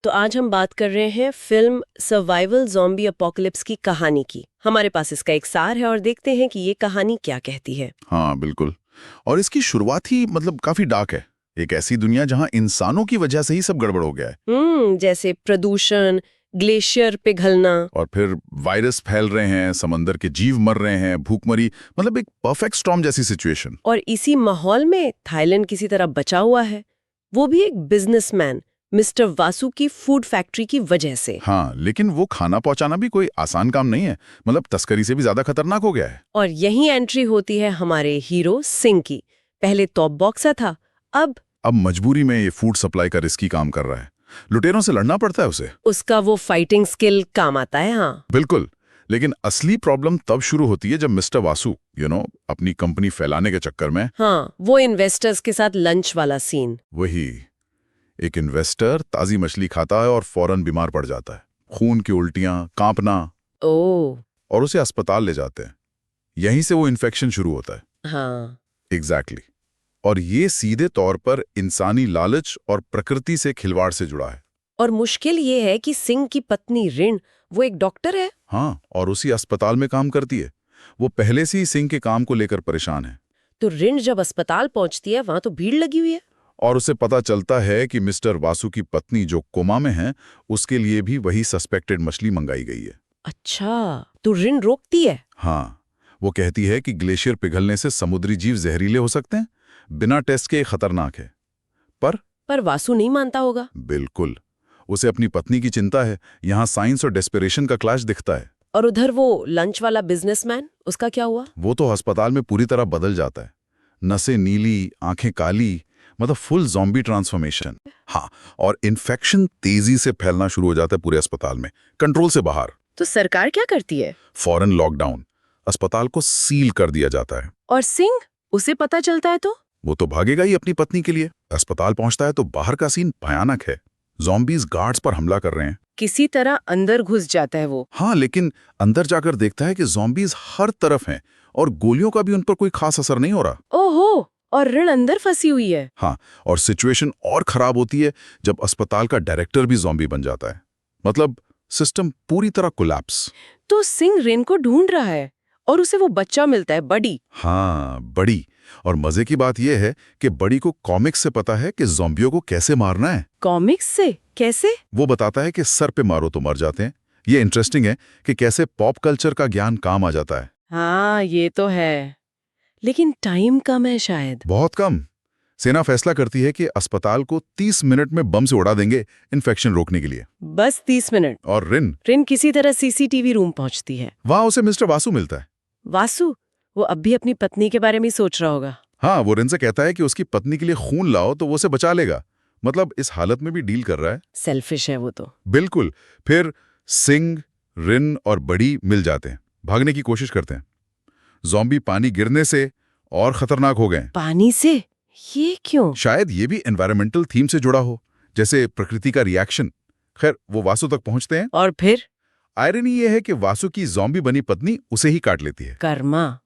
तो आज हम बात कर रहे हैं फिल्म सर्वाइवल ज़ॉम्बी अपोकलिप्स की कहानी की। हमारे पास इसका एक सार है और देखते हैं कि ये कहानी क्या कहती है। हाँ बिल्कुल। और इसकी शुरुआत ही काफी डार्क है। एक ऐसी दुनिया जहां इंसानों की वजह से ही सब गड़बड़ हो गया है। जैसे प्रदूषण, ग्लेशियर पिघलना, और फिर वायरस फैल रहे हैं, समंदर के जीव मर रहे हैं, भूखमरी, एक परफेक्ट स्टॉर्म जैसी सिचुएशन। और इसी माहौल में थाईलैंड किसी तरह बचा हुआ है, वो भी एक बिजनेसमैन मिस्टर वासु की फूड फैक्ट्री की वजह से। हाँ, लेकिन वो खाना पहुंचाना भी कोई आसान काम नहीं है। तस्करी से भी ज्यादा खतरनाक हो गया है। और यही एंट्री होती है हमारे हीरो सिंह की। पहले तोप बॉक्सर था, अब मजबूरी में ये फूड सप्लाई का रिस्की काम कर रहा है। लुटेरों से लड़ना पड़ता है उसे। उसका वो फाइटिंग स्किल काम आता है। हाँ बिल्कुल। लेकिन असली प्रॉब्लम तब शुरू होती है जब मिस्टर वासु अपनी कंपनी फैलाने के चक्कर में। हाँ, वो इन्वेस्टर्स के साथ लंच वाला सीन। वही, एक इन्वेस्टर ताजी मछली खाता है और फौरन बीमार पड़ जाता है, खून की उल्टियां, कांपना, ओह और उसे अस्पताल ले जाते हैं। यहीं से वो इन्फेक्शन शुरू होता है। हाँ, एग्जैक्टली। और ये सीधे तौर पर इंसानी लालच और प्रकृति से खिलवाड़ से जुड़ा है। और मुश्किल ये है कि सिंह की पत्नी रिन, वो एक डॉक्टर है। हाँ, और उसी अस्पताल में काम करती है। वो पहले से ही सिंह के काम को लेकर परेशान है। तो रिन जब अस्पताल पहुंचती है, वहां तो भीड़ लगी हुई है। और उसे पता चलता है कि मिस्टर वासु की पत्नी जो कोमा में है, उसके लिए भी वही सस्पेक्टेड मछली मंगाई गई है। अच्छा, तो रिन रोकती है। हाँ, वो कहती है कि ग्लेशियर पिघलने से समुद्री जीव जहरीले हो सकते हैं, बिना टेस्ट के खतरनाक है। पर वासु नहीं मानता होगा। बिल्कुल, उसे अपनी पत्नी की चिंता है। यहाँ साइंस और डेस्परेशन का क्लैश दिखता है। और उधर वो लंच वाला बिजनेसमैन, उसका क्या हुआ? वो तो अस्पताल में पूरी तरह बदल जाता है। नसें नीली, आंखें काली, फुल ज़ॉम्बी ट्रांसफॉर्मेशन। हाँ, और इन्फेक्शन तेजी से फैलना शुरू हो जाता है पूरे अस्पताल में, कंट्रोल से बाहर। तो सरकार क्या करती है? फौरन लॉकडाउन, अस्पताल को सील कर दिया जाता है। और सिंह, उसे पता चलता है तो? वो तो भागेगा ही अपनी पत्नी के लिए। अस्पताल पहुंचता है तो बाहर का सीन भयानक है। ज़ॉम्बीज गार्ड्स पर हमला कर रहे हैं। किसी तरह अंदर घुस जाता है वो। हाँ, लेकिन अंदर जाकर देखता है कि ज़ॉम्बीज हर तरफ हैं और गोलियों का भी उन पर कोई खास असर नहीं हो रहा। ओहो, और रिन अंदर फंसी हुई है। हाँ, और सिचुएशन और खराब होती है जब अस्पताल का डायरेक्टर भी ज़ॉम्बी बन जाता है। सिस्टम पूरी तरह कोलैप्स। तो सिंह रिन को ढूंढ रहा है और उसे वो बच्चा मिलता है, बड़ी। हाँ, बड़ी। और मजे की बात यह है कि बड़ी को कॉमिक्स से पता है कि ज़ॉम्बियों को कैसे मारना है। कॉमिक्स से कैसे? वो बताता है कि सर पे मारो तो मर जाते हैं। ये इंटरेस्टिंग है कि कैसे पॉप कल्चर का ज्ञान काम आ जाता है। हाँ, ये तो है, लेकिन टाइम कम है शायद। बहुत कम। सेना फैसला करती है कि अस्पताल को 30 मिनट में बम से उड़ा देंगे, इन्फेक्शन रोकने के लिए। बस 30 मिनट। और रिन किसी तरह सीसीटीवी रूम पहुंचती है। वहां उसे मिस्टर वासु मिलता है। वासु, वो अब भी अपनी पत्नी के बारे में ही सोच रहा होगा। हाँ, वो रिन से कहता है कि उसकी पत्नी के लिए खून लाओ तो वो उसे बचा लेगा। इस हालत में भी डील कर रहा है। सेल्फिश है वो तो। बिल्कुल। फिर सिंह, रिन और बड़ी मिल जाते हैं, भागने की कोशिश करते हैं। ज़ॉम्बी पानी गिरने से और खतरनाक हो गए। पानी से? ये क्यों? शायद ये भी एनवायरमेंटल थीम से जुड़ा हो, जैसे प्रकृति का रिएक्शन। खैर, वो वासु तक पहुंचते हैं। और फिर आयरनी ये है कि वासु की ज़ॉम्बी बनी पत्नी उसे ही काट लेती है। कर्मा।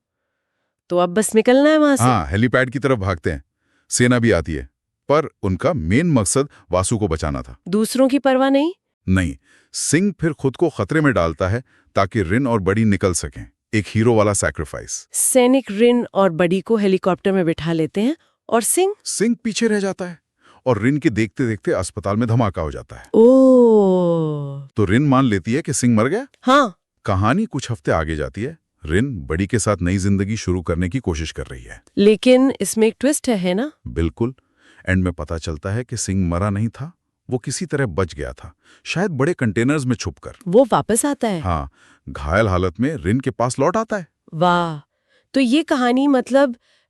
तो अब बस निकलना है वहां से। हाँ, हेलीपैड की तरफ भागते हैं। सेना भी आती है, पर उनका मेन मकसद वासु को बचाना था। दूसरों की परवाह नहीं। नहीं, सिंह फिर खुद को खतरे में डालता है ताकि रिन और बड़ी निकल सकें। एक हीरो वाला सैक्रिफाइस। सैनिक रिन और बड़ी को हेलीकॉप्टर में बिठा लेते हैं और सिंह पीछे रह जाता है। और रिन के देखते देखते अस्पताल में धमाका हो जाता है। ओह, तो रिन मान लेती है कि सिंह मर गया। हाँ। कहानी कुछ हफ्ते आगे जाती है। रिन बड़ी के साथ नई जिंदगी शुरू करने की कोशिश कर रही है। लेकिन इसमें एक ट्विस्ट है ना? बिल्कुल। एंड में पता चलता है कि सिंह मरा नहीं था, वो किसी तरह बच गया था, शायद बड़े कंटेनर्स में छुपकर। वो वापस आता है? हाँ, घायल हालत में रिन के पास लौट आता है। वाह, तो ये कहानी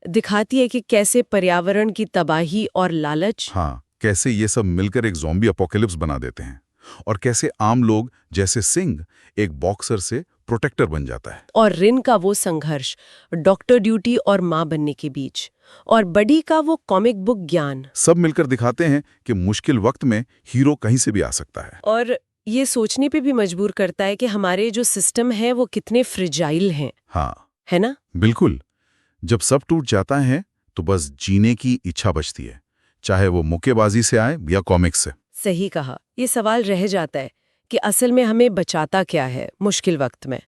दिखाती है कि कैसे पर्यावरण की तबाही और लालच, हाँ, कैसे ये सब मिलकर एक ज़ॉम्बी अपोकैलिप्स बना देते हैं। और कैसे आम लोग जैसे सिंह एक बॉक्सर से प्रोटेक्टर बन जाता है। और रिन का वो संघर्ष डॉक्टर ड्यूटी और माँ बनने के बीच, और बडी का वो कॉमिक बुक ज्ञान, सब मिलकर दिखाते हैं कि मुश्किल वक्त में हीरो कहीं से भी आ सकता है। और ये सोचने पे भी मजबूर करता है कि हमारे जो सिस्टम है वो कितने फ्रिजाइल हैं। हाँ, है ना? बिल्कुल। जब सब टूट जाता है तो बस जीने की इच्छा बचती है, चाहे वो मुक्केबाजी से आए या कॉमिक्स से। सही कहा, ये सवाल रह जाता है कि असल में हमें बचाता क्या है मुश्किल वक्त में।